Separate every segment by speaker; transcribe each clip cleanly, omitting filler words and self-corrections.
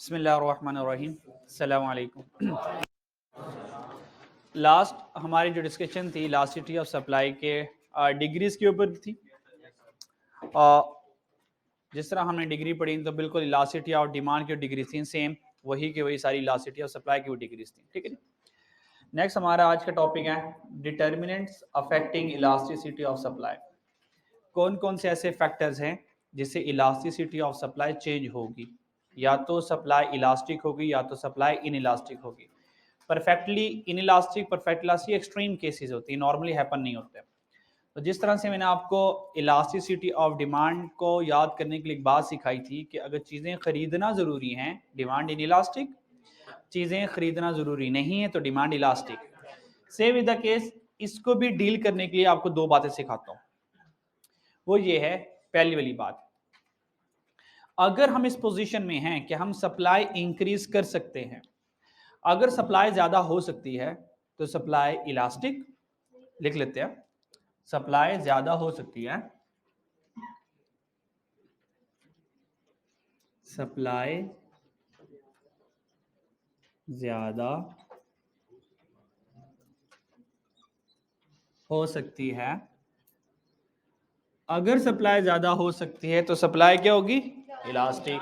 Speaker 1: बिस्मिल्लाहिर्रहमानिर्रहीम, अस्सलाम वालेकुम। लास्ट हमारी जो डिस्कशन थी इलास्टिसिटी ऑफ सप्लाई के डिग्रीज के ऊपर थी। जिस तरह हमने डिग्री पढ़ी तो बिल्कुल इलास्टिसिटी ऑफ डिमांड की डिग्री थी सेम, वही की वही सारी इलास्टिसिटी ऑफ सप्लाई की डिग्रीज थी। ठीक है। नेक्स्ट हमारा आज का टॉपिक है determinants affecting elasticity of supply. कौन कौन से ऐसे फैक्टर्स हैं जिससे इलास्टिसिटी ऑफ सप्लाई चेंज होगी, या तो सप्लाई इलास्टिक होगी या तो सप्लाई इन इलास्टिक होगी। Perfectly in elastic, perfect elastic extreme cases होती है, नॉर्मली हैपन नहीं होते। तो जिस तरह से मैंने आपको इलास्टिसिटी ऑफ डिमांड को याद करने के लिए एक बात सिखाई थी कि अगर चीज़ें खरीदना ज़रूरी हैं डिमांड इन इलास्टिक, चीज़ें खरीदना ज़रूरी नहीं है तो demand elastic. Same is the case, इसको भी डील करने के लिए आपको दो बातें सिखाता हूँ। वो ये है, पहली वाली बात, अगर हम इस पोजीशन में हैं कि हम सप्लाई इंक्रीज कर सकते हैं, अगर सप्लाई ज्यादा हो सकती है तो सप्लाई इलास्टिक लिख लेते हैं। सप्लाई ज्यादा हो सकती है, सप्लाई ज्यादा हो सकती है, अगर सप्लाई ज्यादा हो सकती है तो सप्लाई क्या होगी, इलास्टिक।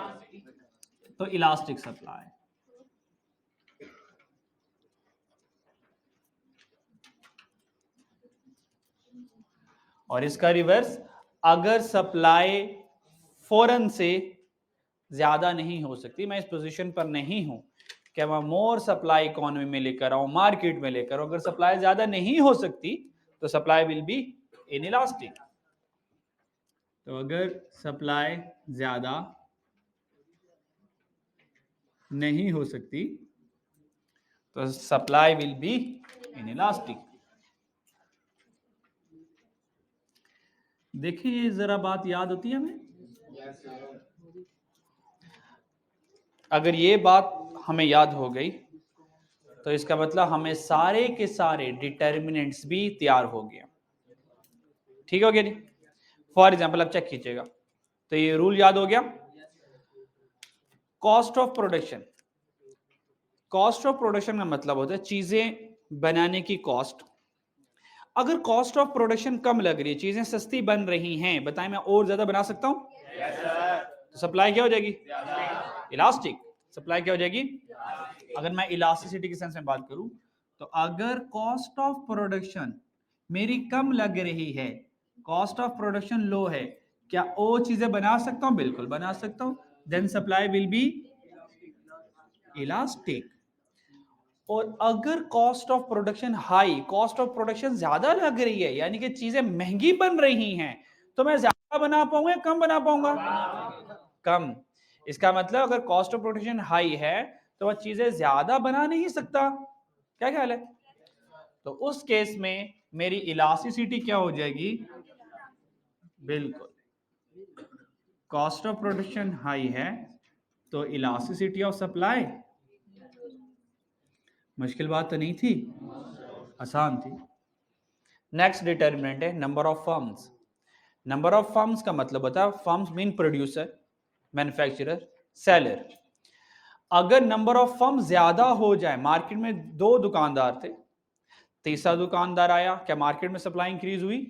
Speaker 1: तो इलास्टिक सप्लाई। और इसका रिवर्स, अगर सप्लाई फौरन से ज्यादा नहीं हो सकती, मैं इस पोजीशन पर नहीं हूं कि मैं मोर सप्लाई इकोनॉमी में लेकर आऊं, मार्केट में लेकर आऊं, अगर सप्लाई ज्यादा नहीं हो सकती तो सप्लाई विल बी इनइलास्टिक। तो अगर सप्लाई ज्यादा नहीं हो सकती तो सप्लाई विल बी इनइलास्टिक। देखिए ये जरा बात याद होती है हमें। अगर ये बात हमें याद हो गई तो इसका मतलब हमें सारे के सारे डिटर्मिनेंट्स भी तैयार हो गए। ठीक हो गया जी। फॉर एग्जाम्पल अब चेक कीजिएगा, तो ये रूल याद हो गया। Cost of production, cost of production का मतलब होता है चीजें बनाने की कॉस्ट। अगर कॉस्ट ऑफ प्रोडक्शन कम लग रही है, चीजें सस्ती बन रही हैं, बताएं मैं और ज्यादा बना सकता हूं? तो सप्लाई क्या हो जाएगी, इलास्टिक। सप्लाई क्या हो जाएगी। अगर मैं इलास्टिसिटी के सेंस में बात करूं तो अगर कॉस्ट ऑफ प्रोडक्शन मेरी कम लग रही है, कॉस्ट ऑफ प्रोडक्शन लो है, क्या वो चीजें बना सकता हूं? बिल्कुल बना सकता हूं। Then supply will be elastic. और अगर cost of production high, cost of production ज्यादा लग रही है, यानी कि चीजें महंगी बन रही हैं, तो मैं ज्यादा बना पाऊंगा, कम बना पाऊंगा? कम। इसका मतलब अगर कॉस्ट ऑफ प्रोडक्शन हाई है तो वह चीजें ज्यादा बना नहीं सकता। क्या ख्याल है? तो उस केस में मेरी इलास्टिसिटी क्या हो जाएगी, बिल्कुल कॉस्ट ऑफ प्रोडक्शन हाई है तो इलास्टिसिटी ऑफ सप्लाई, मुश्किल बात तो नहीं थी, आसान थी। नेक्स्ट डिटर्मिनेंट है number of firms. Number of firms का मतलब होता है, firms mean producer, manufacturer, seller. अगर नंबर ऑफ फर्म ज्यादा हो जाए, मार्केट में दो दुकानदार थे, तीसरा दुकानदार आया, क्या मार्केट में सप्लाई इंक्रीज हुई?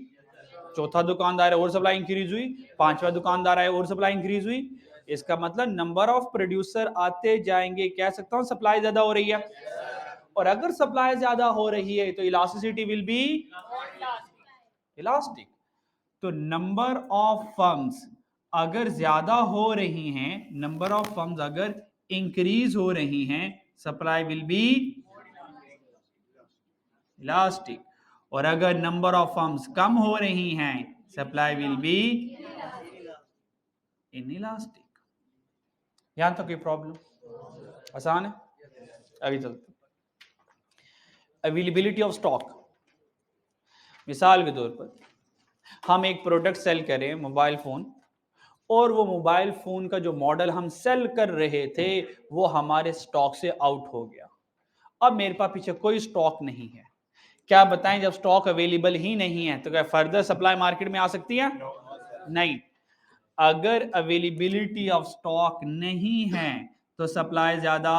Speaker 1: चौथा दुकानदार है और सप्लाई इंक्रीज हुई, पांचवा दुकानदार आया और सप्लाई इंक्रीज हुई। इसका मतलब नंबर ऑफ प्रोड्यूसर आते जाएंगे, कह सकता हूं सप्लाई ज्यादा हो रही है। और अगर सप्लाई ज्यादा हो रही है तो इलास्टिसिटी विल बी इलास्टिक। तो नंबर ऑफ फर्म्स अगर ज्यादा हो रही हैं, नंबर ऑफ फर्म्स अगर इंक्रीज हो रही हैं, सप्लाई विल बी इलास्टिक। और अगर नंबर ऑफ फर्म्स कम हो रही हैं, सप्लाई विल बी इनइलास्टिक। यहां तक कोई प्रॉब्लम? आसान है। अभी चलते, अवेलेबिलिटी ऑफ स्टॉक। मिसाल के तौर पर हम एक प्रोडक्ट सेल करें, मोबाइल फोन, और वो मोबाइल फोन का जो मॉडल हम सेल कर रहे थे वो हमारे स्टॉक से आउट हो गया। अब मेरे पास पीछे कोई स्टॉक नहीं है। क्या बताएं, जब स्टॉक अवेलेबल ही नहीं है तो क्या फर्दर सप्लाई मार्केट में आ सकती है? नहीं। अगर अवेलेबिलिटी ऑफ स्टॉक नहीं है तो सप्लाई ज्यादा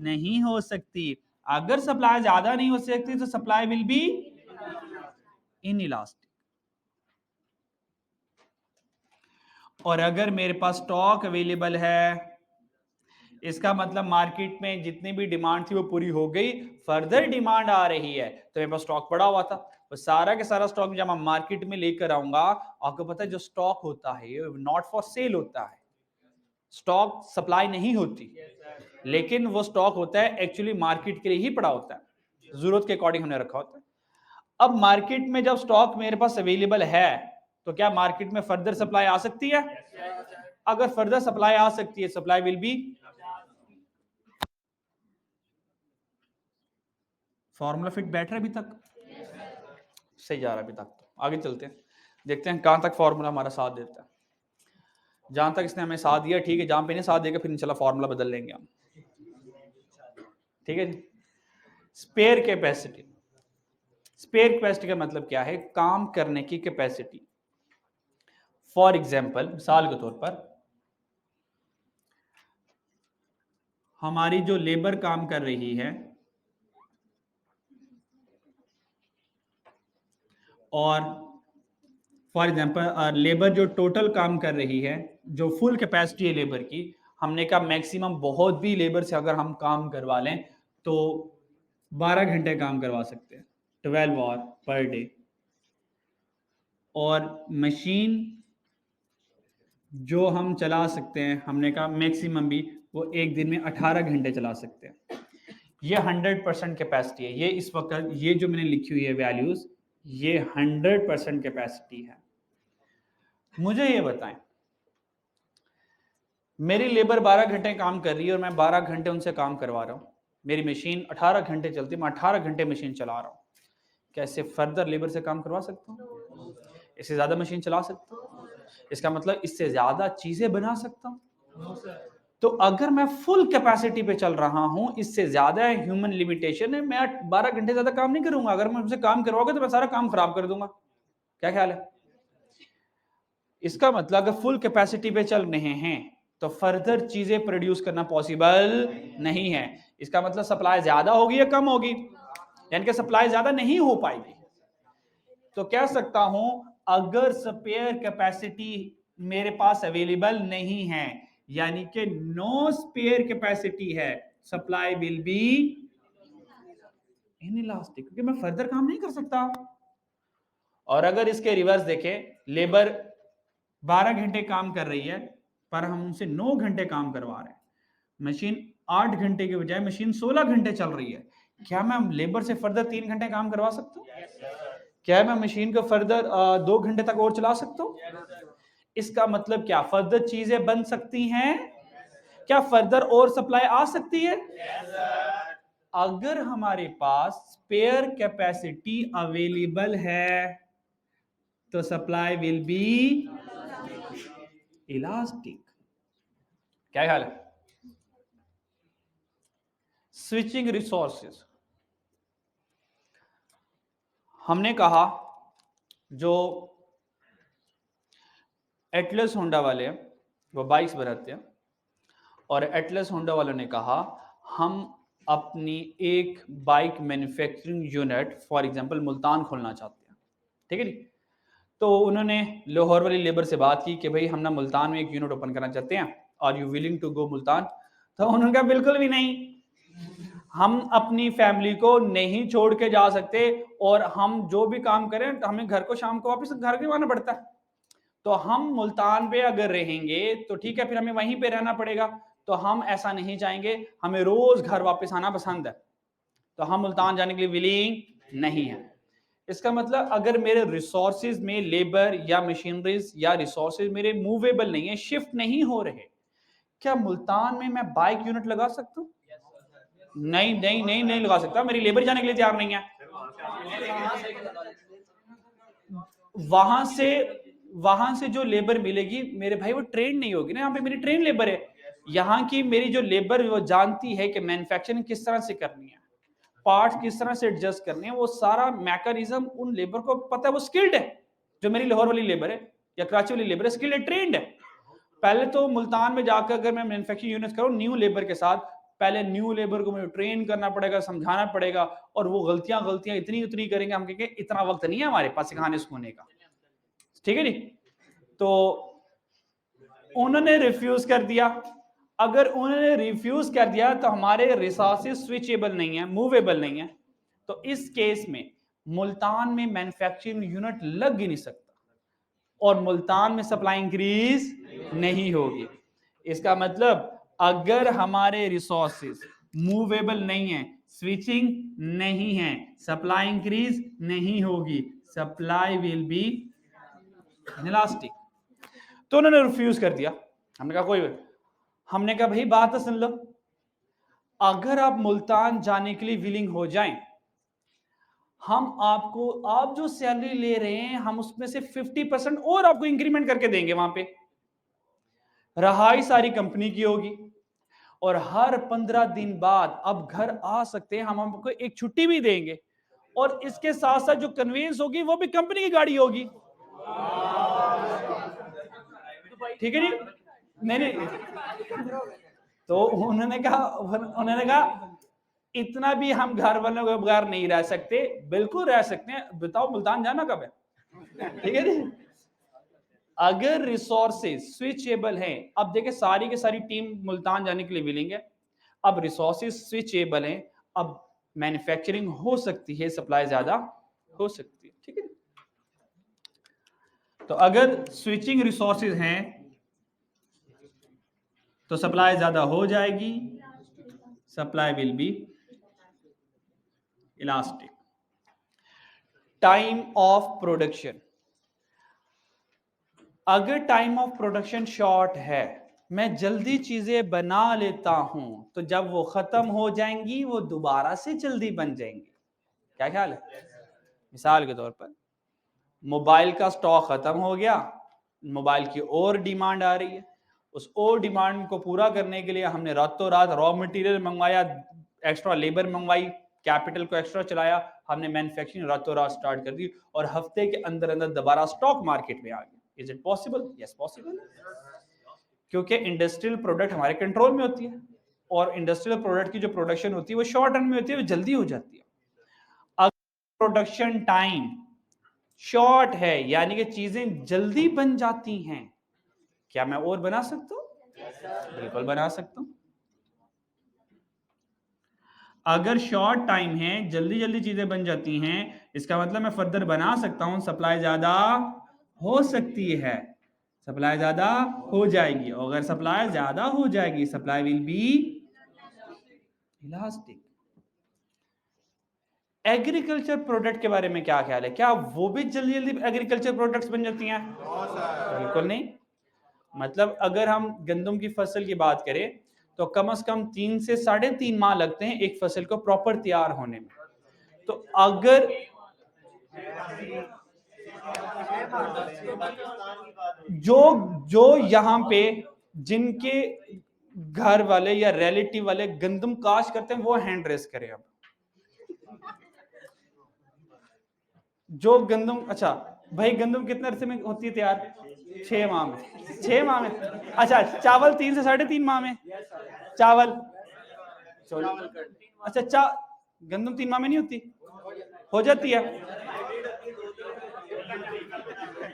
Speaker 1: नहीं हो सकती। अगर सप्लाई ज्यादा नहीं हो सकती तो सप्लाई विल बी इनइलास्टिक। और अगर मेरे पास स्टॉक अवेलेबल है, इसका मतलब मार्केट में जितनी भी डिमांड थी वो पूरी हो गई, फर्दर डिमांड आ रही है, तो मेरे पास स्टॉक पड़ा हुआ था, तो सारा के सारा स्टॉक जब मैं मार्केट में लेकर आऊंगा, आपको पता है जो स्टॉक होता है ये नॉट फॉर सेल होता है, स्टॉक सप्लाई नहीं होती, लेकिन वो स्टॉक होता है एक्चुअली मार्केट के लिए ही पड़ा होता है, जरूरत के अकॉर्डिंग हमने रखा होता है। अब मार्केट में जब स्टॉक मेरे पास अवेलेबल है, तो क्या मार्केट में फर्दर सप्लाई आ सकती है? अगर फर्दर सप्लाई आ सकती है, supply will B, formula fit बैठ रहा है अभी तक? सही जा रहा है अभी तक। तो आगे चलते हैं, देखते हैं कहां तक फॉर्मूला हमारा साथ देता है। जहां तक इसने हमें साथ दिया ठीक है, जहां पे नहीं साथ देगा फिर इंशाल्लाह फॉर्मूला बदल लेंगे हम, ठीक है जी। स्पेयर कैपेसिटी, स्पेयर कैपेसिटी का मतलब क्या है? काम करने की कैपेसिटी। फॉर एग्जाम्पल, मिसाल के तौर पर हमारी जो लेबर काम कर रही है और फॉर एग्जाम्पल लेबर जो टोटल काम कर रही है, जो फुल कैपेसिटी है लेबर की, हमने कहा मैक्सिमम बहुत भी लेबर से अगर हम काम करवा लें तो 12 घंटे काम करवा सकते हैं, 12 आवर पर डे। और मशीन जो हम चला सकते हैं, हमने कहा मैक्सिमम भी वो एक दिन में 18 घंटे चला सकते हैं। ये 100% कैपेसिटी है। ये इस वक्त ये जो मैंने लिखी हुई है वैल्यूज, ये 100% कैपेसिटी है। मुझे ये बताएं, मेरी लेबर 12 घंटे काम कर रही है और मैं 12 घंटे उनसे काम करवा रहा हूँ, मेरी मशीन 18 घंटे चलती है, मैं 18 घंटे मशीन चला रहा हूँ, कैसे फर्दर लेबर से काम करवा सकता हूँ? इससे ज्यादा मशीन चला सकता हूँ, इसका मतलब इससे ज्यादा चीजें बना सकता हूँ। तो अगर मैं फुल कैपेसिटी पे चल रहा हूं, इससे ज्यादा ह्यूमन लिमिटेशन है, मैं 12 घंटे ज्यादा काम नहीं करूंगा। अगर मैं उनसे काम करवाऊंगा तो मैं सारा काम खराब कर दूंगा। क्या ख्याल है? इसका मतलब अगर फुल कैपेसिटी पे चल रहे हैं तो फर्दर चीजें प्रोड्यूस करना पॉसिबल नहीं है। इसका मतलब सप्लाई ज्यादा होगी या कम होगी? यानी कि सप्लाई ज्यादा नहीं हो पाएगी। तो कह सकता हूं, अगर स्पेयर कैपेसिटी मेरे पास अवेलेबल नहीं है, यानी कि नो स्पेयर कैपेसिटी है, सप्लाई विल बी इनइलास्टिक, क्योंकि मैं फर्दर काम नहीं कर सकता। और अगर इसके रिवर्स देखें, लेबर 12 घंटे काम कर रही है पर हम उनसे 9 घंटे काम करवा रहे हैं, मशीन 8 घंटे के बजाय मशीन 16 घंटे चल रही है, क्या मैं लेबर से फर्दर 3 घंटे काम करवा सकता हूँ? क्या मैं मशीन को फर्दर 2 घंटे तक और चला सकता हूँ? इसका मतलब क्या फर्दर चीजें बन सकती हैं? क्या फर्दर और सप्लाई आ सकती है? अगर हमारे पास स्पेयर कैपेसिटी अवेलेबल है तो सप्लाई विल बी इलास्टिक। क्या ख्याल है? स्विचिंग रिसोर्सेज, हमने कहा जो एटलस होंडा वाले हैं वो बाइक्स बनाते हैं, और एटलस होंडा वालों ने कहा हम अपनी एक bike manufacturing unit for example Multan खोलना चाहते हैं, ठीक है जी। तो उन्होंने लाहौर वाली लेबर से बात की कि भाई हम ना मुल्तान में एक यूनिट ओपन करना चाहते हैं, are you willing to go Multan? तो उन्होंने कहा बिल्कुल भी नहीं, हम अपनी फैमिली को नहीं छोड़ के जा सकते, और हम जो भी काम करें हमें घर को शाम को वापस घर के आना पड़ता है, तो हम मुल्तान पे अगर रहेंगे तो ठीक है, फिर हमें वहीं पे रहना पड़ेगा, तो हम ऐसा नहीं चाहेंगे, हमें रोज घर वापस आना पसंद है, तो हम मुल्तान जाने के लिए विलिंग नहीं है। इसका मतलब अगर मेरे रिसोर्सेज में लेबर या मशीनरीज या रिसोर्सेज मेरे मूवेबल नहीं है, शिफ्ट नहीं हो रहे, क्या मुल्तान में मैं बाइक यूनिट लगा सकता हूँ? नहीं नहीं नहीं नहीं लगा सकता, मेरी लेबर जाने के लिए तैयार नहीं है। वहां से जो लेबर मिलेगी मेरे भाई वो ट्रेन नहीं होगी ना, यहाँ पे मेरी ट्रेन लेबर है। यहाँ की मेरी जो लेबर वो जानती है कि मैन्युफैक्चरिंग किस तरह से करनी है, पार्ट्स किस तरह से एडजस्ट करने हैं, वो सारा मैकेनिज्म उन लेबर को पता है, वो स्किल्ड है। जो मेरी लाहौर वाली लेबर है या कराची वाली लेबर है, स्किल्ड है, ट्रेंड है। पहले तो मुल्तान में जाकर अगर मैं मैन्युफैक्चरिंग यूनिट करूँ न्यू लेबर के साथ, पहले न्यू लेबर को मुझे ट्रेन करना पड़ेगा, समझाना पड़ेगा, और वो गलतियां इतनी करेंगे, हम कहेंगे इतना वक्त नहीं है हमारे पास सिखाने सिखाने का, ठीक है जी। तो उन्होंने रिफ्यूज कर दिया। अगर उन्होंने रिफ्यूज कर दिया तो हमारे रिसोर्सेज स्विचेबल नहीं है, मूवेबल नहीं है, तो इस केस में मुल्तान में मैन्युफैक्चरिंग यूनिट लग ही नहीं सकता और मुल्तान में सप्लाई इंक्रीज नहीं होगी। इसका मतलब अगर हमारे रिसोर्सेज मूवेबल नहीं है, स्विचिंग नहीं है, सप्लाई इंक्रीज नहीं होगी, सप्लाई विल बी इनलास्टिक। तो उन्होंने रिफ्यूज कर दिया। हमने कहा हमने कहा भाई बात तो सुन लो, अगर आप मुल्तान जाने के लिए विलिंग हो जाएं, हम आपको, आप जो सैलरी ले रहे हैं हम उसमें से 50% और आपको इंक्रीमेंट करके देंगे, वहां पे रहाई सारी कंपनी की होगी, और हर 15 दिन बाद अब घर आ सकते हैं, हम आपको एक छुट्टी भी देंगे, और इसके साथ साथ जो कन्वेंस होगी वो भी कंपनी की गाड़ी होगी। ठीक है जी, नहीं तो उन्होंने कहा इतना भी हम घर वालों के बगैर नहीं रह सकते। बिल्कुल रह सकते हैं, बताओ मुल्तान जाना कब है? ठीक है जी। अगर रिसोर्सेज स्विचेबल हैं, अब देखिए सारी की सारी टीम मुल्तान जाने के लिए विलिंग है, अब रिसोर्सेज स्विचेबल हैं, अब मैन्युफैक्चरिंग हो सकती है, सप्लाई ज्यादा हो सकती है, ठीक है। तो अगर स्विचिंग रिसोर्सेज हैं तो सप्लाई ज्यादा हो जाएगी, supply will be elastic. Time of production, अगर टाइम ऑफ प्रोडक्शन शॉर्ट है, मैं जल्दी चीजें बना लेता हूं, तो जब वो खत्म हो जाएंगी वो दोबारा से जल्दी बन जाएंगी। क्या ख्याल है? मिसाल के तौर पर मोबाइल का स्टॉक खत्म हो गया, मोबाइल की और डिमांड आ रही है, उस और डिमांड को पूरा करने के लिए हमने रातों रात रॉ मटेरियल मंगवाया, एक्स्ट्रा लेबर मंगवाई, कैपिटल को एक्स्ट्रा चलाया, हमने मैन्युफैक्चरिंग रातों रात स्टार्ट कर दी, और हफ्ते के अंदर अंदर दोबारा स्टॉक मार्केट में आ गया। Is it possible? Yes possible, क्योंकि इंडस्ट्रियल प्रोडक्ट हमारे कंट्रोल में होती है, और इंडस्ट्रियल प्रोडक्ट की जो प्रोडक्शन होती है वो शॉर्ट रन में होती है, वो जल्दी हो जाती है। अगर प्रोडक्शन टाइम शॉर्ट है, यानी कि चीजें जल्दी बन जाती हैं, क्या मैं और बना सकता हूं? बिल्कुल बना सकता हूं। अगर शॉर्ट टाइम है, जल्दी जल्दी चीजें बन जाती हैं, इसका मतलब मैं फर्दर बना सकता हूं, सप्लाई ज्यादा हो सकती है, सप्लाई ज्यादा हो जाएगी, और अगर सप्लाई ज्यादा हो जाएगी supply will be elastic. Agriculture product के बारे में क्या ख्याल है? क्या वो भी जल्दी जल्दी एग्रीकल्चर प्रोडक्ट्स बन जाती हैं? बिल्कुल नहीं। मतलब अगर हम गंदम की फसल की बात करें तो कम से कम 3 से 3.5 माह लगते हैं एक फसल को प्रॉपर तैयार होने में। तो अगर जो जो यहाँ पे जिनके घर वाले या रिलेटिव वाले गंदम काश करते हैं वो हैंड रेस करें। अब जो गंदम, अच्छा भाई गंदम कितने अरसे में होती है तैयार? 6 माह में। 6 माह में, अच्छा चावल 3 से 3.5 माह में, चावल अच्छा गंदम 3 माह में नहीं होती? हो जाती है।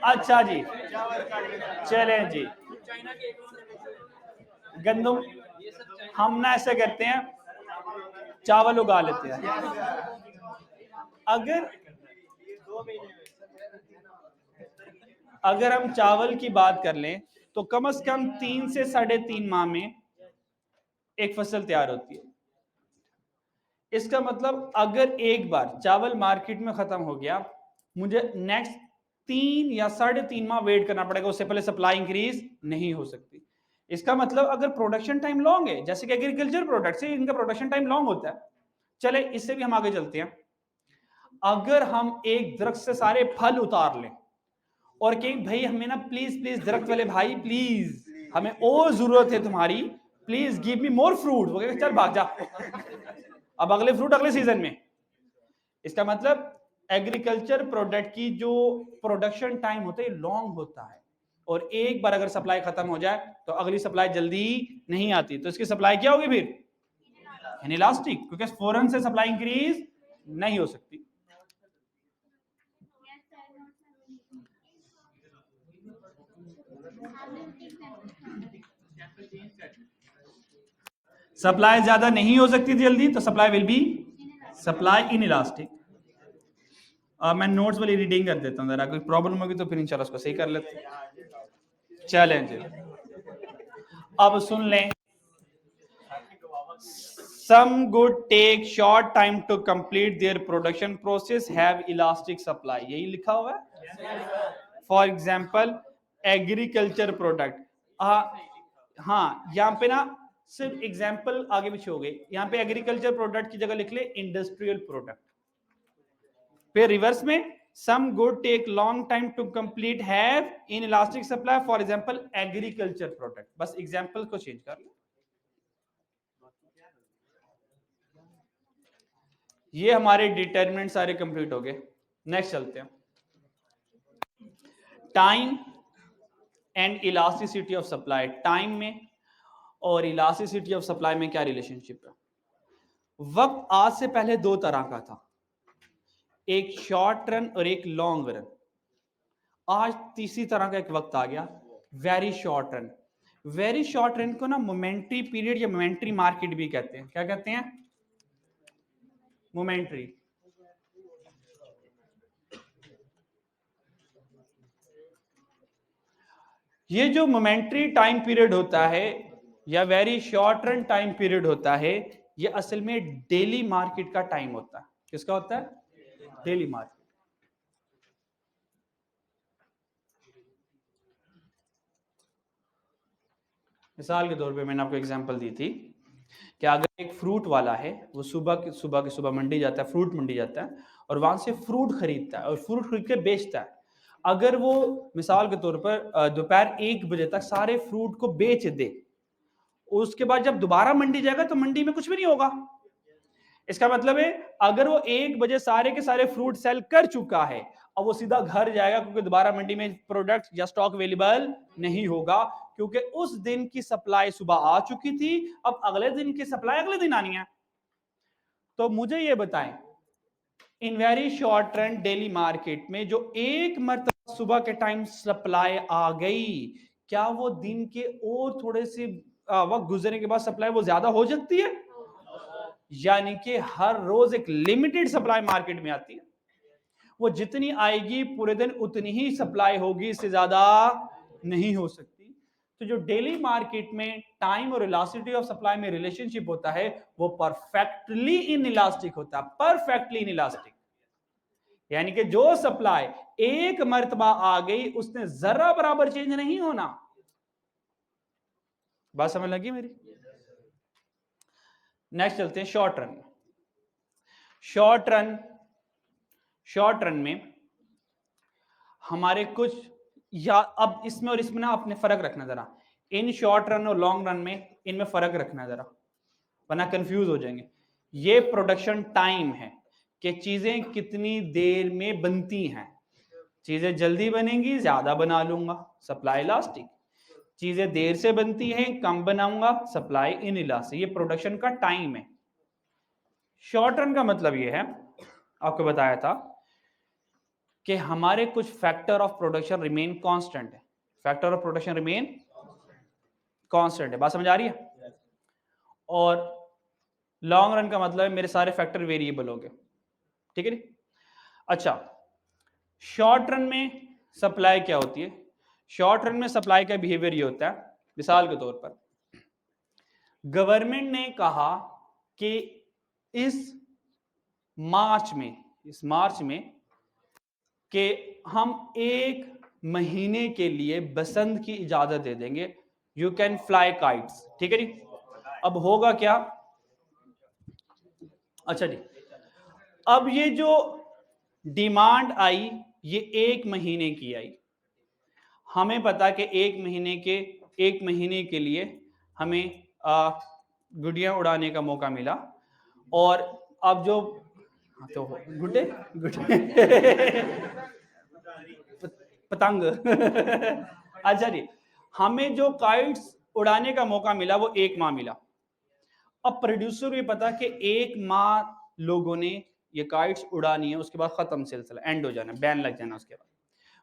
Speaker 1: अच्छा जी, चलें जी, गंदम हम ना ऐसे करते हैं, चावल उगा लेते हैं। अगर हम चावल की बात कर लें तो कम से कम 3 से 3.5 माह में एक फसल तैयार होती है। इसका मतलब अगर एक बार चावल मार्केट में खत्म हो गया, मुझे नेक्स्ट 3 या 3.5 माह वेट करना पड़ेगा, उससे पहले सप्लाई इंक्रीज नहीं हो सकती। इसका मतलब अगर प्रोडक्शन टाइम लॉन्ग है, जैसे कि एग्रीकल्चर प्रोडक्ट्स है, इनका प्रोडक्शन टाइम लॉन्ग होता है। चले इससे भी हम आगे चलते हैं। अगर हम एक दरख्त से सारे फल उतार लें और कहें भाई हमें ना प्लीज प्लीज दरख्त वाले भाई प्लीज हमें और जरूरत है तुम्हारी, please give me more fruit, वो कहेगा चल भाग जा, अब अगले फ्रूट अगले सीजन में। इसका मतलब एग्रीकल्चर प्रोडक्ट की जो प्रोडक्शन टाइम होता है लॉन्ग होता है, और एक बार अगर सप्लाई खत्म हो जाए तो अगली सप्लाई जल्दी नहीं आती, तो इसकी सप्लाई क्या होगी फिर? इनइलास्टिक, क्योंकि फौरन से सप्लाई इंक्रीज नहीं हो सकती। सप्लाई ज्यादा नहीं हो सकती जल्दी, तो supply will B supply inelastic. मैं नोट्स वाली रीडिंग कर देता हूँ, जरा कोई प्रॉब्लम होगी तो फिर इंशाल्लाह उसको सही कर लेते हैं। चलें जी, अब सुन लें। Some good take short time to complete their production process, have elastic supply, यही लिखा हुआ है। फॉर एग्जाम्पल एग्रीकल्चर प्रोडक्ट, हाँ यहाँ पे ना सिर्फ एग्जाम्पल आगे पीछे हो गई, यहाँ पे एग्रीकल्चर प्रोडक्ट की जगह लिख ले इंडस्ट्रियल प्रोडक्ट। फिर रिवर्स में some good take long time to complete, have inelastic supply, for example agriculture product। बस एग्जाम्पल को चेंज कर लो। ये हमारे डिटरमिनेंट सारे कंप्लीट हो गए। नेक्स्ट चलते हैं, time and elasticity of supply. Time में और इलास्टिसिटी ऑफ सप्लाई में क्या रिलेशनशिप है? वक्त आज से पहले दो तरह का था, एक शॉर्ट रन और एक लॉन्ग रन। आज तीसरी तरह का एक वक्त आ गया, very short run. Very short run को ना मोमेंट्री पीरियड या मोमेंट्री मार्केट भी कहते हैं। क्या कहते हैं? मोमेंट्री। ये जो मोमेंट्री टाइम पीरियड होता है या very short run time period होता है, ये असल में डेली मार्केट का टाइम होता है। किसका होता है? Daily market. मिसाल के तौर पे मैंने आपको एग्जांपल दी थी कि अगर एक फ्रूट वाला है, वो सुबह मंडी जाता है, फ्रूट मंडी जाता है और वहां से फ्रूट खरीदता है और फ्रूट खरीद के बेचता है। अगर वो मिसाल के तौर पर दोपहर 1 बजे तक सारे फ्रूट को बेच दे, उसके बाद जब दोबारा मंडी जाएगा तो मंडी में कुछ भी नहीं होगा। इसका मतलब है अगर वो 1 बजे सारे के सारे फ्रूट सेल कर चुका है, अब वो सीधा घर जाएगा, क्योंकि दोबारा मंडी में प्रोडक्ट या स्टॉक अवेलेबल नहीं होगा, क्योंकि उस दिन की सप्लाई सुबह आ चुकी थी, अब अगले दिन की सप्लाई अगले दिन आनी है। तो मुझे ये बताएं, in very short run daily market में जो एक मरतबा सुबह के टाइम सप्लाई आ गई, क्या वो दिन के और थोड़े से वक्त गुजरने के बाद सप्लाई वो ज्यादा हो सकती है? यानी कि हर रोज एक लिमिटेड सप्लाई मार्केट में आती है, वो जितनी आएगी पूरे दिन उतनी ही सप्लाई होगी, इससे ज्यादा नहीं हो सकती। तो जो डेली मार्केट में टाइम और इलास्टिसिटी ऑफ सप्लाई में रिलेशनशिप होता है, वो परफेक्टली इनइलास्टिक होता है, परफेक्टली इनइलास्टिक। यानी कि जो सप्लाई एक मर्तबा आ गई, उसने जरा बराबर चेंज नहीं होना। बात समझ लगी मेरी? नेक्स्ट चलते हैं शॉर्ट रन। शॉर्ट रन में हमारे कुछ, या अब इसमें और इसमें ना आपने फर्क रखना जरा, इन शॉर्ट रन और लॉन्ग रन में इनमें फर्क रखना जरा, वरना कंफ्यूज हो जाएंगे। ये प्रोडक्शन टाइम है कि चीजें कितनी देर में बनती हैं। चीजें जल्दी बनेंगी, ज्यादा बना लूंगा, सप्लाई इलास्टिक। चीजें देर से बनती हैं, कम बनाऊंगा, सप्लाई इनइलास्टिक। ये प्रोडक्शन का टाइम है। शॉर्ट रन का मतलब ये है, आपको बताया था कि हमारे कुछ factor of production remain constant है। Factor of production remain constant है। बात समझ आ रही है? और लॉन्ग रन का मतलब है मेरे सारे फैक्टर वेरिएबल हो गए। ठीक है? अच्छा, शॉर्ट रन में सप्लाई क्या होती है? शॉर्ट रन में सप्लाई का बिहेवियर ये होता है, मिसाल के तौर पर गवर्नमेंट ने कहा कि इस मार्च में कि हम 1 महीने के लिए बसंत की इजाजत दे देंगे, यू कैन फ्लाई काइट्स। ठीक है जी? अब होगा क्या? अच्छा जी, अब ये जो डिमांड आई, ये 1 महीने की आई। हमें पता कि 1 महीने के लिए हमें गुड़ियां उड़ाने का मौका मिला, और अब जो तो गुड्डे पतंग अच्छा जी, हमें जो काइट्स उड़ाने का मौका मिला वो 1 माह मिला। अब प्रोड्यूसर को ये पता कि 1 माह लोगों ने ये काइट्स उड़ानी है, उसके बाद खत्म सिलसिला, एंड हो जाना, बैन लग जाना उसके बाद।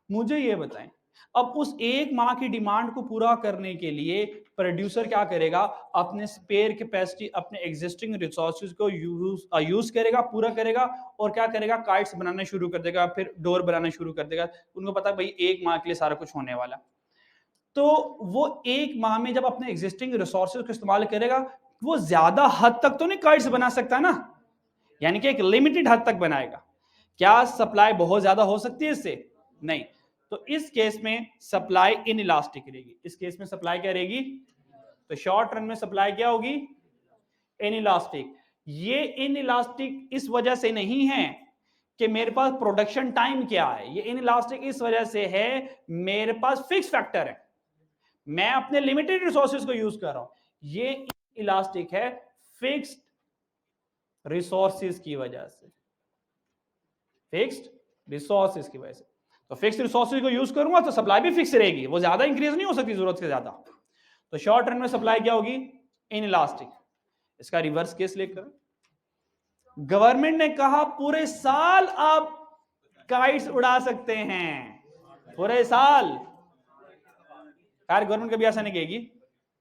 Speaker 1: मुझे ये बताएं, अब उस 1 माह की डिमांड को पूरा करने के लिए प्रोड्यूसर क्या करेगा? अपने स्पेयर कैपेसिटी, अपने एग्जिस्टिंग रिसोर्सेज को यूज करेगा, पूरा करेगा, और क्या करेगा? काइट्स बनाना शुरू कर देगा, फिर डोर बनाना शुरू कर देगा। उनको पता है भाई 1 माह के लिए सारा कुछ होने वाला। तो वो 1 माह में जब अपने एग्जिस्टिंग रिसोर्सेज को इस्तेमाल करेगा, वो ज्यादा हद तक तो नहीं काइट्स बना सकता ना, यानी कि एक लिमिटेड हद तक बनाएगा। क्या सप्लाई बहुत ज्यादा हो सकती है इससे? नहीं। तो इस केस में सप्लाई इन इलास्टिक रहेगी। इस केस में सप्लाई क्या रहेगी? तो शॉर्ट रन में सप्लाई क्या होगी? In elastic. ये इन इलास्टिक इस वजह से नहीं है कि मेरे पास प्रोडक्शन टाइम क्या है, ये इन इलास्टिक इस वजह से है मेरे पास फिक्स फैक्टर है, मैं अपने लिमिटेड रिसोर्सेज को यूज कर रहा हूं। ये इलास्टिक है फिक्स्ड रिसोर्सेज की वजह से, फिक्स्ड रिसोर्सेज की वजह से। तो फिक्स्ड रिसोर्सेज को यूज करूंगा तो सप्लाई भी फिक्स रहेगी, वो ज्यादा इंक्रीज नहीं हो सकती जरूरत से ज्यादा। तो शॉर्ट रन में सप्लाई क्या होगी? In elastic. इसका रिवर्स केस लेकर गवर्नमेंट ने कहा पूरे साल आप काइट्स उड़ा सकते हैं, पूरे साल। खैर गवर्नमेंट कभी ऐसा नहीं कहेगी,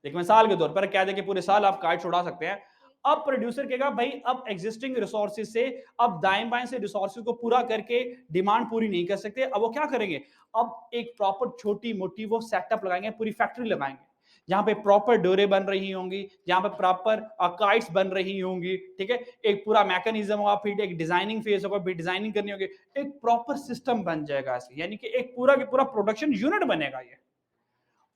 Speaker 1: लेकिन मिसाल के तौर पर कह दे कि पूरे साल आप काइट्स उड़ा सकते हैं। अब प्रोड्यूसर कहेगा भाई अब एग्जिस्टिंग रिसोर्सेज से, अब दाएं बाएं से रिसोर्सेज को पूरा करके डिमांड पूरी नहीं कर सकते, अब वो क्या करेंगे? अब एक प्रॉपर छोटी मोटी वो सेटअप लगाएंगे, पूरी फैक्ट्री लगाएंगे जहां पे प्रॉपर डोरे बन रही होंगी, जहां पे प्रॉपर काइट्स बन रही होंगी, ठीक है। एक पूरा मैकेनिज्म होगा, फिर एक डिजाइनिंग फेज होगा, फिर डिजाइनिंग करनी होगी, एक प्रॉपर सिस्टम बन जाएगा ऐसे, यानी कि एक पूरा का पूरा प्रोडक्शन यूनिट बनेगा ये।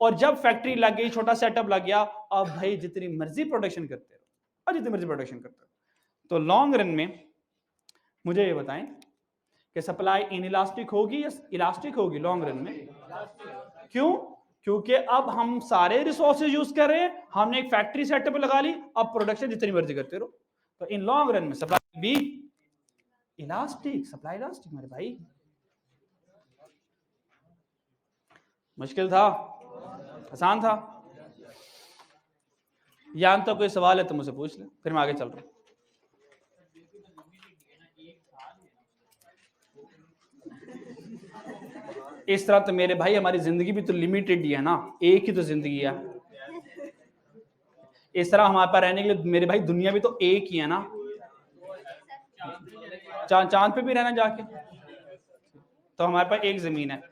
Speaker 1: और जब फैक्ट्री लग गई, छोटा सेटअप लग गया, अब भाई जितनी मर्जी प्रोडक्शन करते रहो, और जितनी मर्जी प्रोडक्शन करते रहो। तो लॉन्ग रन में मुझे ये बताएं कि सप्लाई इनइलास्टिक होगी या इलास्टिक होगी लॉन्ग रन में? क्यों? क्योंकि अब हम सारे रिसोर्सेज यूज कर रहे हैं, हमने एक फैक्ट्री सेटअप लगा ली, अब प्रोडक्शन जितनी मर्जी करते रहो। तो इन लॉन्ग रन में सप्लाई भी इलास्टिक, सप्लाई इलास्टिक। मेरे भाई मुश्किल था, आसान था? यहाँ तो कोई सवाल है तो मुझसे पूछ ले, फिर मैं आगे चल रहा हूँ। इस तरह तो मेरे भाई हमारी जिंदगी भी तो लिमिटेड ही है ना, एक ही तो जिंदगी है। इस तरह हमारे पास रहने के लिए मेरे भाई दुनिया भी तो एक ही है ना, चांद पे भी रहना जाके, तो हमारे पास एक जमीन है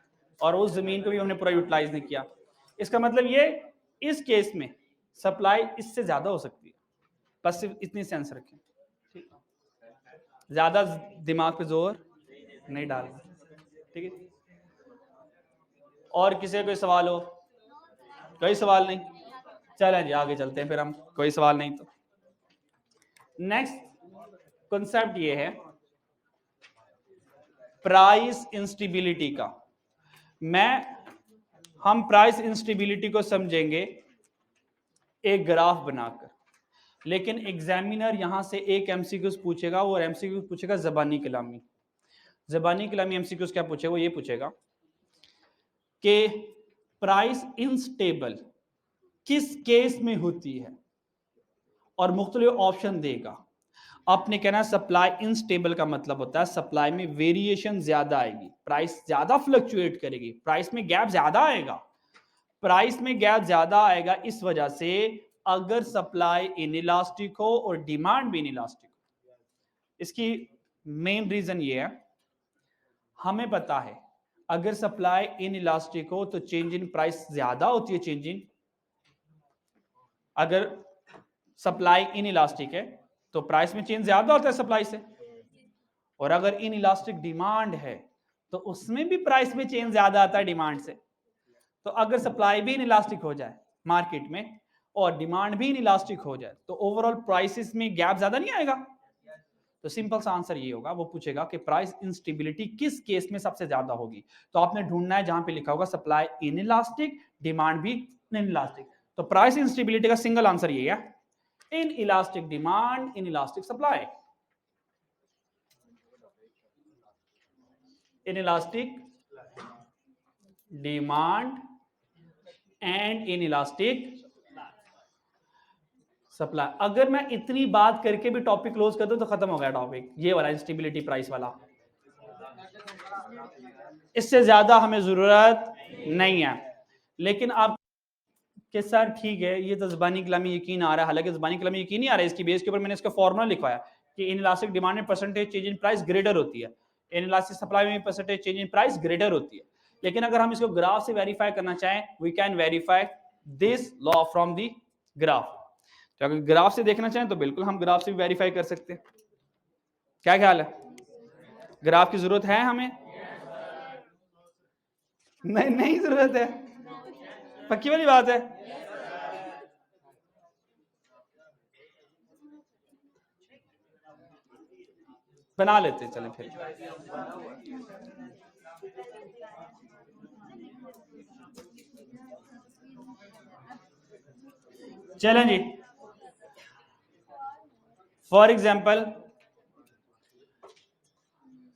Speaker 1: और उस जमीन को भी हमने पूरा यूटिलाइज नहीं किया। इसका मतलब ये इस केस में सप्लाई इससे ज्यादा हो सकती है, बस सिर्फ इतनी सेंस रखें, ज्यादा दिमाग पे जोर नहीं डालना, ठीक है। और किसी कोई सवाल हो? कोई सवाल नहीं? चलें जी आगे चलते हैं फिर हम, कोई सवाल नहीं तो नेक्स्ट कॉन्सेप्ट ये है प्राइस इंस्टेबिलिटी का। हम प्राइस इंस्टेबिलिटी को समझेंगे एक ग्राफ बनाकर, लेकिन एग्जामिनर यहां से एक एमसीक्यूज पूछेगा, और एमसीक्यूज पूछेगा ज़बानी कलामी। ज़बानी कलामी एमसीक्यूज क्या पूछेगा? वो ये पूछेगा कि प्राइस इनस्टेबल किस केस में होती है, और मुख्तलिफ ऑप्शन देगा। आपने कहना सप्लाई इनस्टेबल का मतलब होता है सप्लाई में वेरिएशन ज्यादा आएगी, प्राइस ज्यादा फ्लक्चुएट करेगी, प्राइस में गैप ज्यादा आएगा। प्राइस में गैप ज्यादा आएगा इस वजह से अगर सप्लाई इनइलास्टिक हो और डिमांड भी इनइलास्टिक हो। इसकी मेन रीजन ये है, हमें पता है अगर सप्लाई इनइलास्टिक हो तो चेंज इन प्राइस ज्यादा होती है, चेंज इन, अगर सप्लाई इनइलास्टिक है तो प्राइस में चेंज ज्यादा होता है सप्लाई से, और अगर इनइलास्टिक डिमांड है तो उसमें भी प्राइस में चेंज ज्यादा आता है डिमांड से। तो अगर सप्लाई भी इनइलास्टिक हो जाए मार्केट में और डिमांड भी इनइलास्टिक हो जाए तो ओवरऑल प्राइसेस में गैप ज्यादा नहीं आएगा। तो सिंपल सा आंसर ये होगा, वो पूछेगा कि प्राइस इंस्टेबिलिटी किस केस में सबसे ज्यादा होगी। तो आपने ढूंढना है जहां पे लिखा होगा सप्लाई इनइलास्टिक, डिमांड भी इनइलास्टिक। तो प्राइस इंस्टेबिलिटी का सिंगल आंसर ये है, in elastic demand, in elastic supply. In elastic demand, and in elastic supply. अगर मैं इतनी बात करके भी टॉपिक क्लोज कर दूं तो खत्म हो गया टॉपिक, ये वाला इंस्टेबिलिटी प्राइस वाला। इससे ज्यादा हमें जरूरत नहीं है। लेकिन आप कि सर ठीक है, ये तो ज़बानी कलामी यकीन आ रहा है, हालांकि ज़बानी कलामी यकीन नहीं आ रहा है, इसकी बेस के ऊपर मैंने इसका फॉर्मूला लिखवाया कि इन इलास्टिक डिमांड में percentage change in price greater होती है, इन इलास्टिक सप्लाई में percentage change in price greater होती है। लेकिन अगर हम इसको ग्राफ से वेरीफाई करना चाहें, we can verify this law from the graph. तो अगर ग्राफ से देखना चाहें तो बिल्कुल हम ग्राफ से भी वेरीफाई कर सकते हैं। क्या ख्याल है, ग्राफ की जरूरत है हमें? नहीं, नहीं जरूरत है, पक्की वाली बात है। बना लेते चलें फिर। चलें जी, फॉर एग्जाम्पल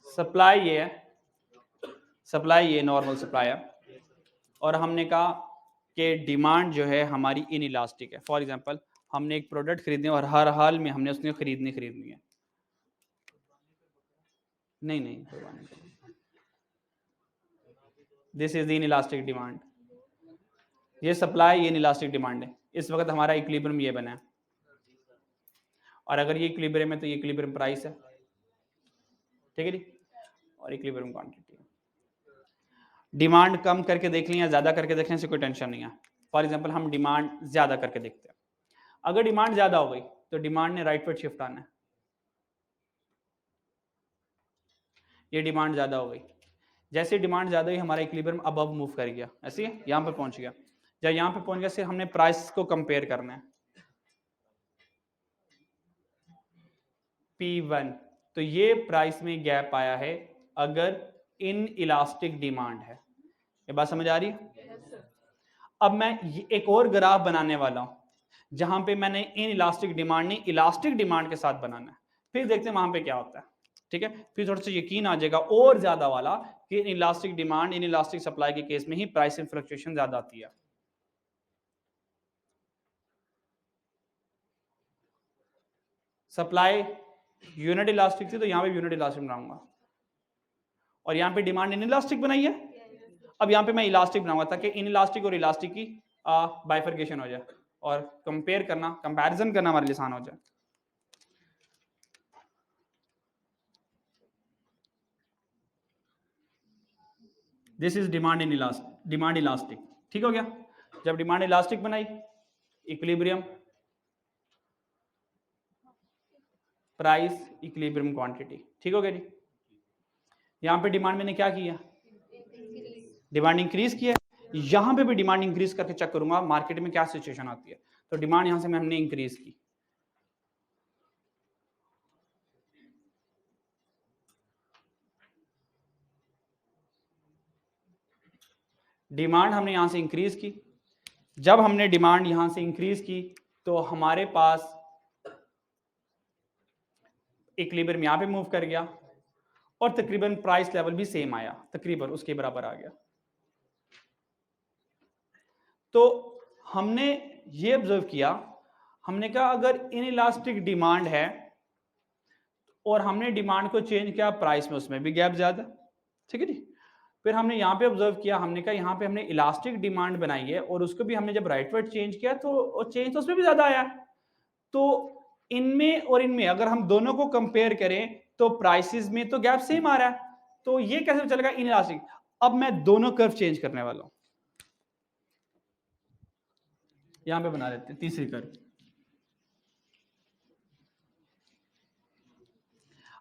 Speaker 1: सप्लाई ये है, सप्लाई ये नॉर्मल सप्लाई है, और हमने कहा कि डिमांड जो है हमारी इन इलास्टिक है। फॉर एग्जांपल हमने एक प्रोडक्ट खरीदने और हर हाल में हमने उसने खरीदनी है। नहीं नहीं, this is in elastic demand, ये सप्लाई इन इलास्टिक डिमांड है। इस वक्त हमारा इक्विलिब्रियम ये बना है, और अगर ये इक्विलिब्रियम है तो ये इक्विलिब्रियम प्राइस है, ठीक है जी, और इक्विलिब्रियम क्वांटिटी। डिमांड कम करके देख लें या ज्यादा करके देखने से कोई टेंशन नहीं है। फॉर एग्जांपल हम डिमांड ज्यादा करके देखते हैं। अगर डिमांड ज्यादा हो गई तो डिमांड ने राइट पर शिफ्ट आना है। ये डिमांड ज्यादा हो गई, जैसे डिमांड ज्यादा हुई हमारा इक्विलिब्रियम अबव मूव कर गया, ऐसे यहां पर पहुंच गया। जब यहां पर पहुंच गया से हमने प्राइस को कंपेयर करना है, P1, तो ये प्राइस में गैप आया है अगर इन इलास्टिक डिमांड है। ये बात समझ आ रही है? अब मैं एक और ग्राफ बनाने वाला हूं जहां पे मैंने इन इलास्टिक डिमांड नहीं इलास्टिक डिमांड के साथ बनाना है, फिर देखते हैं वहां पे क्या होता है। ठीक है, फिर थोड़ा सा यकीन आ जाएगा और ज्यादा वाला कि in elastic demand in elastic supply के केस में ही प्राइस में फ्लक्चुएशन ज्यादा आती है। सप्लाई यूनिट इलास्टिक थी तो यहां पे यूनिट इलास्टिक बनाऊंगा, और यहां पे डिमांड इन इलास्टिक बनाई है। अब यहां पे मैं इलास्टिक बनाऊंगा ताकि इन इलास्टिक और इलास्टिक की बाइफर्केशन हो जाए और कंपेयर करना, कंपैरिजन करना हमारे लिए आसान हो जाए। This is demand in elastic, demand elastic, ठीक हो गया। जब डिमांड इलास्टिक बनाई, इक्विलिब्रियम प्राइस इक्विलिब्रियम क्वांटिटी, ठीक हो गया जी। यहां पे डिमांड मैंने क्या किया, डिमांड इंक्रीज किया। यहां पे भी डिमांड इंक्रीज करके चेक करूंगा मार्केट में क्या सिचुएशन आती है। तो डिमांड यहां से हमने इंक्रीज की, डिमांड हमने यहां से इंक्रीज की। जब हमने डिमांड यहां से इंक्रीज की तो हमारे पास इक्विलिब्रियम यहां पे मूव कर गया और तकरीबन प्राइस लेवल भी सेम आया, तकरीबन उसके बराबर आ गया। तो हमने ये ऑब्जर्व किया, हमने कहा अगर इन इलास्टिक डिमांड है और हमने डिमांड को चेंज किया प्राइस में, उसमें भी गैप ज्यादा, ठीक है जी। फिर हमने यहाँ पे ऑब्जर्व किया, हमने कहा यहाँ पे हमने इलास्टिक डिमांड बनाई है और उसको भी हमने जब राइटवर्ड चेंज किया तो चेंज तो उसमें भी ज्यादा आया। तो इनमें और इनमें अगर हम दोनों को कंपेयर करें तो प्राइसेस में तो गैप सेम आ रहा है। तो ये कैसे चलेगा इन इलास्टिक। अब मैं दोनों कर्व चेंज करने वाला हूं, यहां पे बना लेते हैं तीसरी कर्व।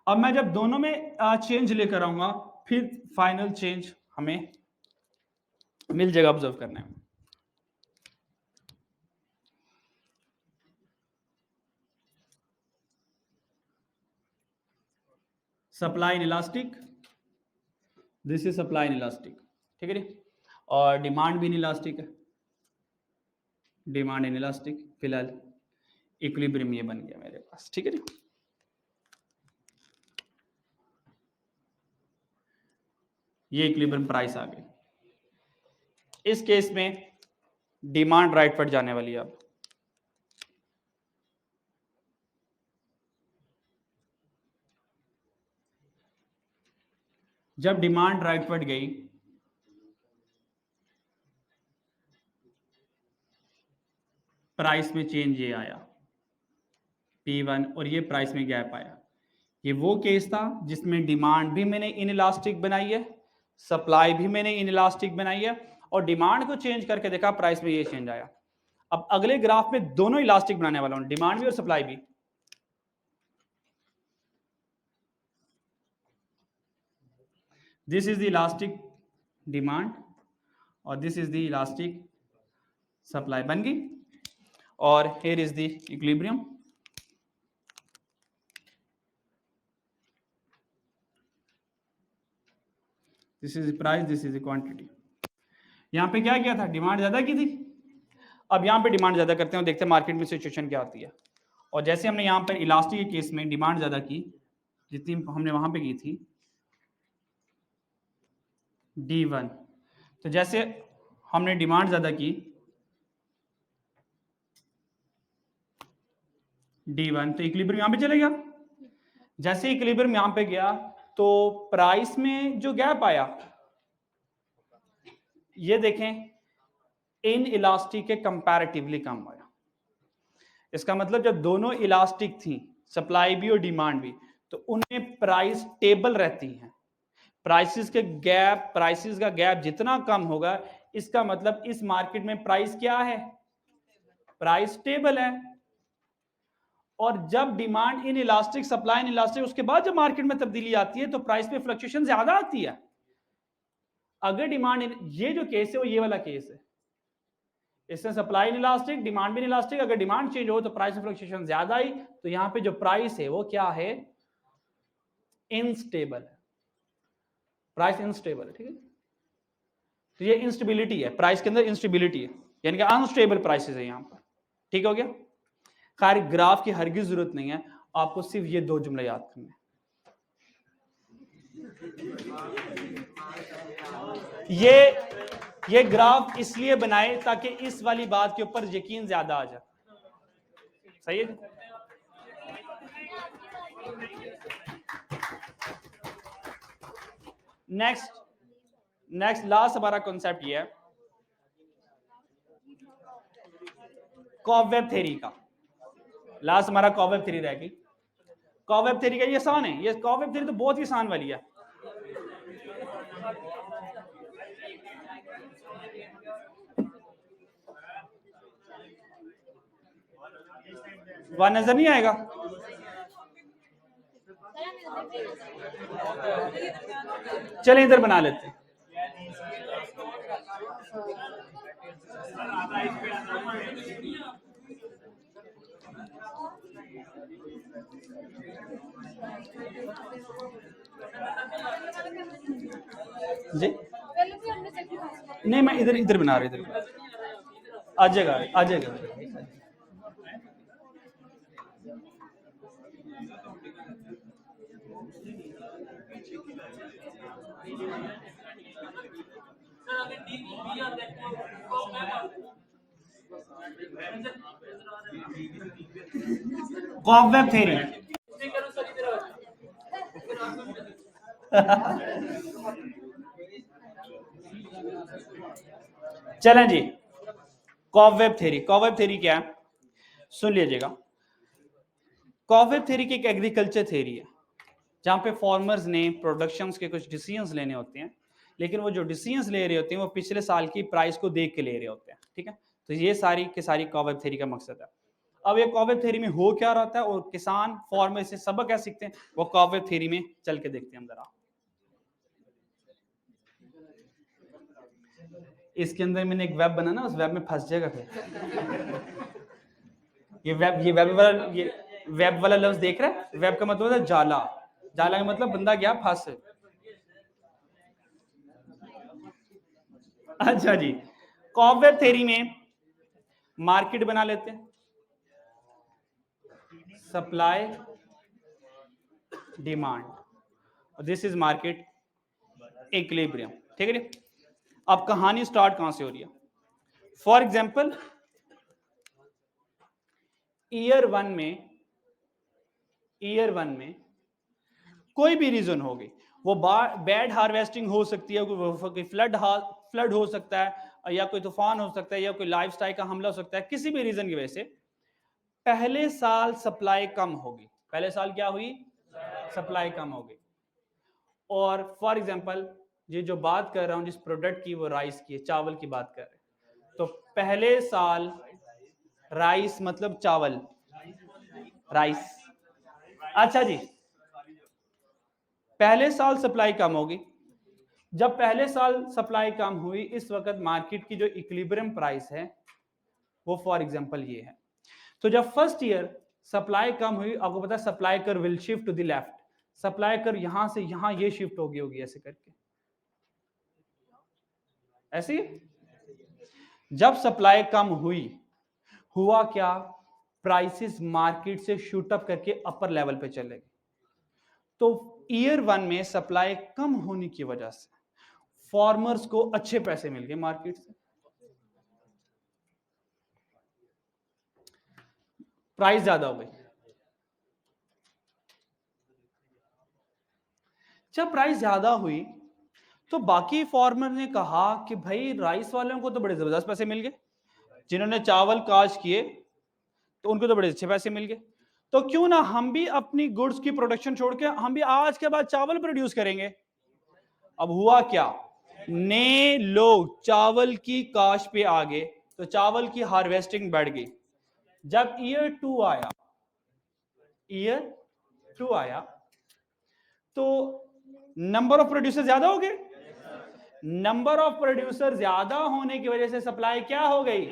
Speaker 1: अब मैं जब दोनों में चेंज लेकर आऊंगा फिर फाइनल चेंज हमें मिल जाएगा ऑब्जर्व करने में। Supply in elastic, this is supply in elastic, ठीक है जी। और डिमांड भी इन इलास्टिक है, डिमांड इन इलास्टिक। फिलहाल इक्विलिब्रियम ये बन गया मेरे पास, ठीक है जी। ये इक्विलिब्रियम प्राइस आ गई। इस केस में डिमांड राइटवर्ड जाने वाली है अब। जब डिमांड राइटवर्ड गई प्राइस में चेंज ये आया P1 और ये प्राइस में गैप आया। ये वो केस था जिसमें डिमांड भी मैंने इनइलास्टिक बनाई है, सप्लाई भी मैंने इनइलास्टिक बनाई है, और डिमांड को चेंज करके देखा प्राइस में ये चेंज आया। अब अगले ग्राफ में दोनों इलास्टिक बनाने वाला हूं, डिमांड भी और सप्लाई भी। This is the elastic demand और this is the elastic supply बन गई, और here is the equilibrium. This is price, this is quantity. यहां पे क्या किया था, डिमांड ज्यादा की थी। अब यहां पे डिमांड ज्यादा करते हैं और देखते हैं मार्केट में सिचुएशन क्या आती है। और जैसे हमने यहां पर इलास्टिक के केस में डिमांड ज्यादा की, जितनी हमने वहां पे की थी D1, तो जैसे हमने डिमांड ज्यादा की D1 तो इक्विलिब्रियम यहां पे चले गया। जैसे इक्विलिब्रियम यहां पे गया तो प्राइस में जो गैप आया, ये देखें इन इलास्टिक के कंपैरेटिवली कम आया। इसका मतलब जब दोनों इलास्टिक थी, सप्लाई भी और डिमांड भी, तो उनमें प्राइस टेबल रहती है। प्राइसेस का गैप जितना कम होगा, इसका मतलब इस मार्केट में प्राइस क्या है, प्राइस टेबल है। और जब demand in elastic, supply in elastic, उसके बाद जब मार्केट में तब्दीली आती है तो प्राइस में फ्लक्चुएशन ज्यादा आती है। अगर डिमांड, ये जो केस है वो ये वाला केस है, इससे सप्लाई इन इलास्टिक, डिमांड भी इन इलास्टिक। अगर डिमांड चेंज हो तो प्राइस में फ्लक्चुएशन ज्यादा आई, तो यहां पे जो प्राइस है वो क्या है, इनस्टेबल है। प्राइस इनस्टेबल है, ठीक है। तो ये इंस्टेबिलिटी है, प्राइस के अंदर इंस्टेबिलिटी है, यानी कि अनस्टेबल प्राइसेस है यहां पर। ठीक हो गया। खैर ग्राफ की हरगिज जरूरत नहीं है, आपको सिर्फ ये दो जुमले याद करने हैं। ये ग्राफ इसलिए बनाए ताकि इस वाली बात के ऊपर यकीन ज्यादा आ जाए। सही है। नेक्स्ट लास्ट हमारा कॉन्सेप्ट ये है कॉबवेब थ्योरी का। लास्ट हमारा कॉबवेब थ्योरी रह गई। कॉबवेब थ्योरी का ये आसान है, ये कॉबवेब थ्योरी तो बहुत ही आसान वाली है। वहां नजर नहीं आएगा, चले इधर बना लेते हैं। जी नहीं, मैं इधर इधर बना रहा, इधर आ जाएगा, आ जाएगा। कॉबवेब थ्योरी चलें जी। कॉबवेब थ्योरी क्या है, सुन लीजिएगा। कॉबवेब थ्योरी की एक एग्रीकल्चर थ्योरी है, जहां पे फार्मर्स ने प्रोडक्शंस के कुछ डिसीजंस लेने होते हैं, लेकिन वो जो डिसीजंस ले रहे होते हैं वो पिछले साल की प्राइस को देख के ले रहे होते हैं। ठीक है, तो ये सारी की सारी कॉबवेब थ्योरी का मकसद है। अब ये कॉबवेब थ्योरी में हो क्या रहता है और किसान फार्मर से सबक क्या सीखते हैं, वो कॉबवेब थ्योरी में चल के देखते हैं हम जरा। इसके अंदर मैंने एक वेब बना ना, उस वेब में फंस जाएगा फिर। ये वेब वाला लफ्ज देख रहा है, वेब का मतलब है जाला। जाला का मतलब बंदा गया फंस। अच्छा जी, कॉबवेब थ्योरी में मार्केट बना लेते हैं, supply demand, this is market equilibrium. ठीक है। अब कहानी स्टार्ट कहां से हो रही है, फॉर एग्जाम्पल ईयर वन में कोई भी रीजन होगी, वो बैड हार्वेस्टिंग हो सकती है, कोई फ्लड हो सकता है, या कोई तूफान हो सकता है, या कोई लाइफस्टाइल का हमला हो सकता है, किसी भी रीजन की वजह से पहले साल सप्लाई कम होगी। पहले साल क्या हुई? सप्लाई कम होगी। और फॉर एग्जांपल ये जो बात कर रहा हूं जिस प्रोडक्ट की, वो राइस की, चावल की बात कर रहे हैं, तो पहले साल राइस मतलब चावल, राइस। अच्छा जी, पहले साल सप्लाई कम होगी। जब पहले साल सप्लाई कम हुई, इस वक्त मार्केट की जो इक्विलिब्रियम प्राइस है वो फॉर एग्जांपल ये है। तो जब फर्स्ट ईयर सप्लाई कम हुई, आपको पता है supply curve will shift to the left, supply curve यहां से यहां ये शिफ्ट होगी ऐसे करके, ऐसे जब सप्लाई कम हुई, हुआ क्या? प्राइसेस मार्केट से शूट अप करके अपर लेवल पे चले गए। तो ईयर वन में सप्लाई कम होने की वजह से फार्मर्स को अच्छे पैसे मिल गए मार्केट से, प्राइस ज्यादा हो गई। जब प्राइस ज्यादा हुई तो बाकी फार्मर ने कहा कि भाई राइस वालों को तो बड़े जबरदस्त पैसे मिल गए, जिन्होंने चावल काश किए तो उनको तो बड़े अच्छे पैसे मिल गए, तो क्यों ना हम भी अपनी गुड्स की प्रोडक्शन छोड़ के हम भी आज के बाद चावल प्रोड्यूस करेंगे। अब हुआ क्या? ने लोग चावल की काश पे आ गए, तो चावल की हार्वेस्टिंग बढ़ गई। जब ईयर टू आया तो नंबर ऑफ प्रोड्यूसर ज्यादा हो गए। नंबर ऑफ प्रोड्यूसर ज्यादा होने की वजह से सप्लाई क्या हो गई?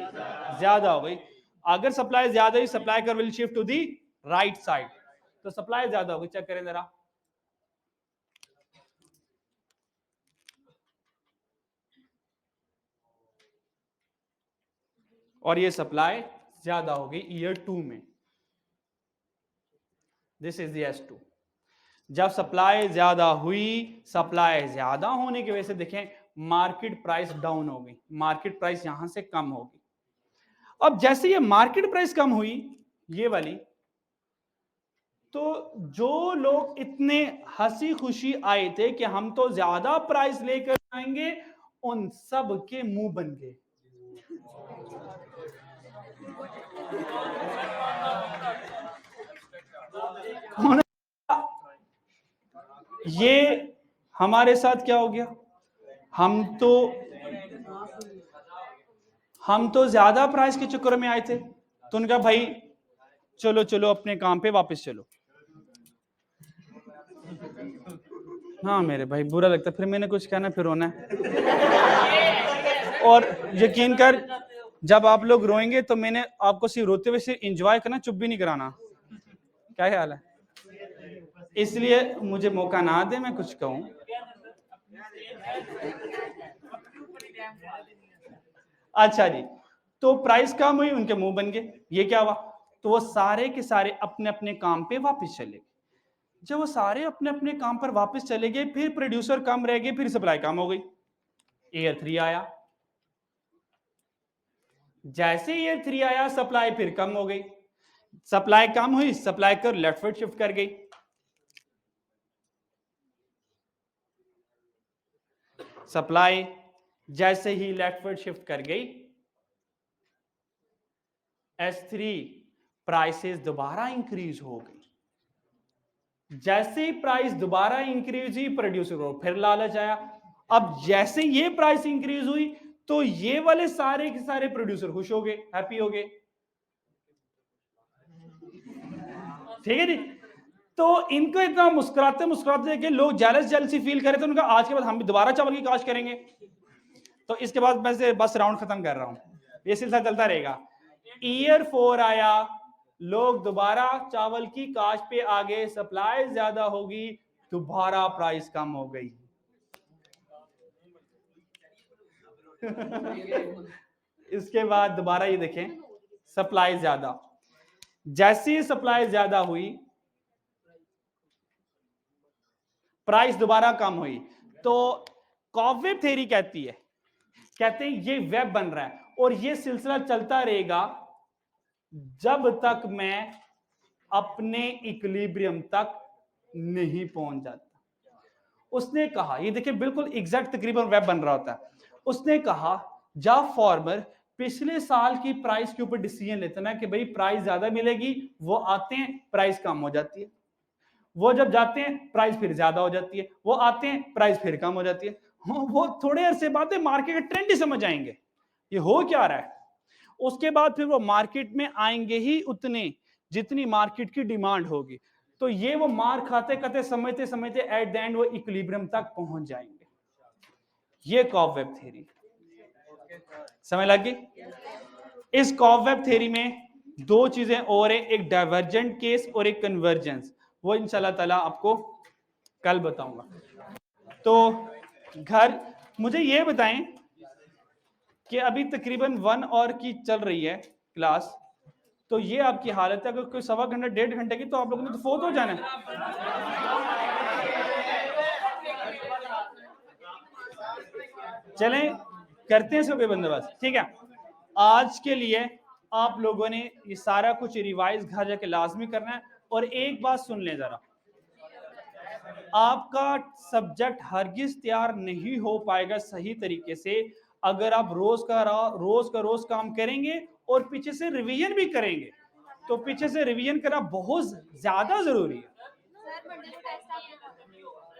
Speaker 1: ज्यादा हो गई। अगर सप्लाई ज्यादा हुई, supply curve will shift to the right side, तो सप्लाई ज्यादा हो गई। चेक करें जरा, और ये सप्लाई ज्यादा हो गई ईयर टू में। This is the S2। जब सप्लाई ज्यादा हुई, सप्लाई ज्यादा होने की वजह से देखें मार्केट प्राइस डाउन हो गई, मार्केट प्राइस यहां से कम हो गई। अब जैसे ये मार्केट प्राइस कम हुई, ये वाली, तो जो लोग इतने हंसी खुशी आए थे कि हम तो ज्यादा प्राइस लेकर आएंगे, उन सब के मुंह बन गए। ये हमारे साथ क्या हो गया? हम तो ज्यादा प्राइस के चक्कर में आए थे, तो उनका भाई चलो चलो अपने काम पे वापस चलो। हाँ मेरे भाई बुरा लगता, फिर मैंने कुछ कहना फिर रोना है। और यकीन कर, जब आप लोग रोएंगे तो मैंने आपको सिर्फ रोते हुए सिर्फ एंजॉय करना, चुप भी नहीं कराना। क्या ख्याल है? इसलिए मुझे मौका ना दे मैं कुछ कहूं। अच्छा जी, तो प्राइस कम हुई, उनके मुंह बन गए। ये क्या हुआ? तो वो सारे के सारे अपने अपने काम पे वापस चले गए। जब वो सारे अपने अपने काम पर वापस चले गए, फिर प्रोड्यूसर कम रह गए, फिर सप्लाई कम हो गई। ईयर 3 आया, जैसे ईयर 3 आया सप्लाई फिर कम हो गई। सप्लाई कम हुई, सप्लाई कर लेफ्टवर्ड शिफ्ट कर गई। सप्लाई जैसे ही लेफ्टवर्ड शिफ्ट कर गई, S3 प्राइसेस दोबारा इंक्रीज हो गई। जैसे ही प्राइस दोबारा इंक्रीज हुई, प्रोड्यूसर को फिर लालच आया। अब जैसे ये प्राइस इंक्रीज हुई, तो ये वाले सारे के सारे प्रोड्यूसर खुश हो गए, हैप्पी हो गए। ठीक है जी। तो इनको इतना मुस्कुराते मुस्कुराते कि लोग जेलसी फील करे, तो उनका आज के बाद हम भी दोबारा चावल की काश करेंगे। तो इसके बाद मैं से बस राउंड खत्म कर रहा हूं, ये सिलसिला चलता रहेगा। ईयर 4 आया, लोग दोबारा चावल की काश पे आ गए, सप्लाई ज्यादा होगी, दोबारा प्राइस कम हो गई। इसके बाद दोबारा ये देखें सप्लाई ज्यादा, जैसी सप्लाई ज्यादा हुई प्राइस दोबारा कम हुई। तो कॉफवेब थ्योरी कहती है, कहते हैं ये वेब बन रहा है, और ये सिलसिला चलता रहेगा जब तक मैं अपने इक्विलिब्रियम तक नहीं पहुंच जाता। उसने कहा, ये देखिए बिल्कुल एग्जैक्ट तकरीबन वेब बन रहा होता है। उसने कहा जब फार्मर पिछले साल की प्राइस के ऊपर डिसीजन लेते ना कि भाई प्राइस ज्यादा मिलेगी, वो आते हैं प्राइस कम हो जाती है, वो जब जाते हैं प्राइस फिर ज्यादा हो जाती है, वो आते हैं प्राइस फिर कम हो जाती है। वो थोड़े अरसे बाद मार्केट का ट्रेंड ही समझ आएंगे ये हो क्या रहा है। उसके बाद फिर वो मार्केट में आएंगे ही उतने जितनी मार्केट की डिमांड होगी। तो ये वो मार खाते खाते समझते समझते एट द एंड वो इक्विलिब्रियम तक पहुंच जाएंगे। ये कॉबवेब थ्योरी समझ लगी। इस कॉबवेब थ्योरी में दो चीजें और है, एक डाइवर्जेंट केस और एक कन्वर्जेंस। वो इंशाल्लाह ताला आपको कल बताऊंगा। तो घर मुझे ये बताएं कि अभी तकरीबन 1 आवर की चल रही है क्लास, तो ये आपकी हालत है, अगर कोई सवा घंटा 1.5 घंटे की तो आप लोगों ने तो फोत हो जाना है। चलें करते हैं इसका कोई बंदोबस्त, ठीक है। आज के लिए आप लोगों ने ये सारा कुछ रिवाइज घर जाके लाजमी करना है। और एक बात सुन लें जरा, आपका सब्जेक्ट हरगिज तैयार नहीं हो पाएगा सही तरीके से अगर आप रोज काम करेंगे और पीछे से रिवीजन भी करेंगे। तो पीछे से रिवीजन करना बहुत ज्यादा जरूरी है।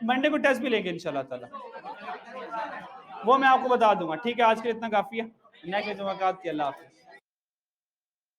Speaker 1: मंडे को टेस्ट भी लेंगे इंशाल्लाह ताला, वो मैं आपको बता दूंगा, ठीक है। आज के लिए इतना काफी है। नेक्स्ट मुलाकात की, अल्लाह हाफिज़।